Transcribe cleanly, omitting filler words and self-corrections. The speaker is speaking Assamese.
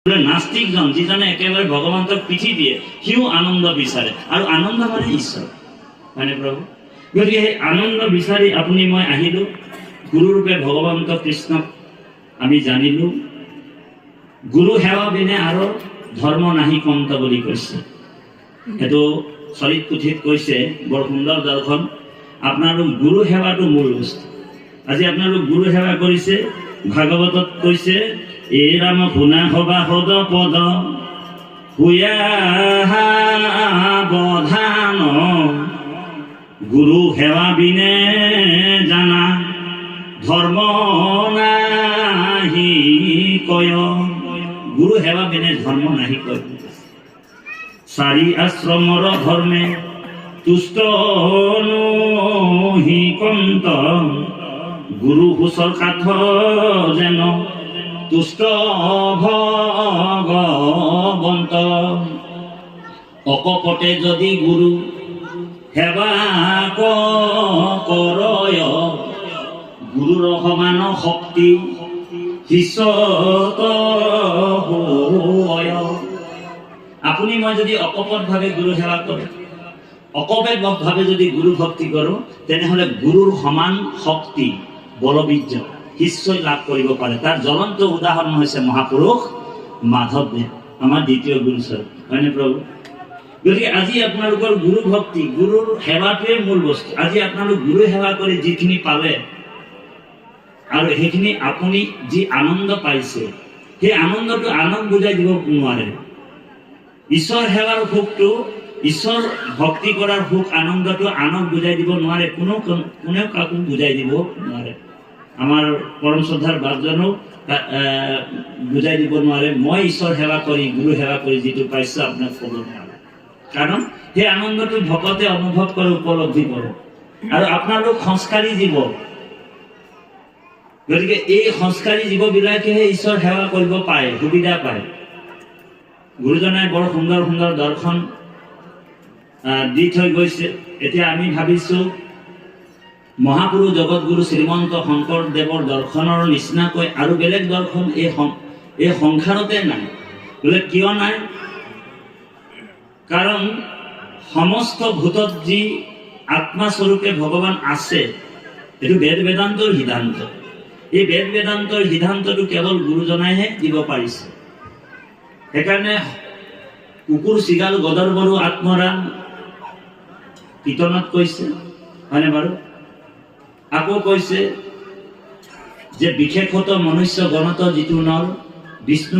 নাস্তিকজন যিজনে একেবাৰে ভগৱন্তক পিঠি দিয়ে সিও আনন্দ বিচাৰে আৰু আনন্দ মানে ঈশ্বৰ মানে প্ৰভু। গতিকে সেই আনন্দ বিচাৰি আপুনি মই আহিলো, গুৰুৰূপে ভগৱন্ত কৃষ্ণক আমি জানিলো। গুৰু সেৱা বিনে আৰু ধৰ্ম নাহি কন্ত বুলি কৈছে। এইটো চৰিত পুথিত কৈছে, বৰ সুন্দৰ দৰ্শন। আপোনালোক গুৰু সেৱাটো মূল বস্তু। আজি আপোনালোক গুৰু সেৱা কৰিছে, ভাগৱতত কৈছে এ ৰাম শুনা সবা সদ পদ হুয়া বধান গুৰু সেৱা বিনে জানা ধৰ্ম নাহি কয়। গুৰু সেৱা বিনে ধৰ্ম নাহি কয়। চাৰি আশ্ৰমৰ ধৰ্মে তুষ্ট নহি কন্ত গুৰু হুচৰ কাঠ যেন তুষ্ট ভগৱন্ত। অকপটে যদি গুৰু সেৱা কৰয় গুৰুৰ সমান শক্তি শিষ্যত হয়। আপুনি মই যদি অকপটভাৱে গুৰু সেৱা কৰোঁ, অকপটভাৱে যদি গুৰু ভক্তি কৰোঁ, তেনেহ'লে গুৰুৰ সমান শক্তি বলবীৰ্য শিষ্যই লাভ কৰিব পাৰে। তাৰ জ্বলন্ত উদাহৰণ হৈছে মহাপুৰুষ মাধৱদেৱ, আমাৰ দ্বিতীয় গুৰুস্বৰূপ, হয়নে প্ৰভু? গতিকে আজি আপোনালোকৰ গুৰু ভক্তি, গুৰুৰ সেৱাটোৱে মূল বস্তু। আজি আপোনালোক গুৰু সেৱা কৰি যিখিনি পালে আৰু সেইখিনি আপুনি যি আনন্দ পাইছে, সেই আনন্দটো আনক বুজাই দিব নোৱাৰে। ঈশ্বৰ সেৱাৰ সুখটো, ঈশ্বৰ ভক্তি কৰাৰ সুখ আনন্দটো আনক বুজাই দিব নোৱাৰে। কোনেও কাকো বুজাই দিব নোৱাৰে। আমাৰ পৰম শ্ৰদ্ধাৰ বাপজনেও বুজাই দিব নোৱাৰে। মই ঈশ্বৰ সেৱা কৰি, গুৰু সেৱা কৰি যিটো পাইছো আপোনাক ক'ব নোৱাৰে। কাৰণ সেই আনন্দটো ভকতে অনুভৱ কৰে, উপলব্ধি কৰে। আৰু আপোনালোক সংস্কাৰী জীৱ, গতিকে এই সংস্কাৰী জীৱবিলাকেহে ঈশ্বৰ সেৱা কৰিব পাৰে, সুবিধা পায়। গুৰুজনাই বৰ সুন্দৰ সুন্দৰ দৰ্শন দি থৈ গৈছে। এতিয়া আমি ভাবিছো মহাপুৰুষ জগতগুৰু শ্ৰীমন্ত শংকৰদেৱৰ দৰ্শনৰ নিচিনাকৈ আৰু বেলেগ দৰ্শন এই সংসাৰতে নাই। বোলে কিয় নাই? কাৰণ সমস্ত ভূতত যি আত্মাস্বৰূপে ভগৱান আছে, এইটো বেদ বেদান্তৰ সিদ্ধান্ত। এই বেদ বেদান্তৰ সিদ্ধান্তটো কেৱল গুৰুজনাইহে দিব পাৰিছে। সেইকাৰণে কুকুৰ চিগাল গদৰ বড়ো আত্মৰাম কীৰ্তনত কৈছে, হয়নে বাৰু? আকৌ কৈছে যে বিশেষত মনুষ্য গণত যিটো নৰ বিষ্ণু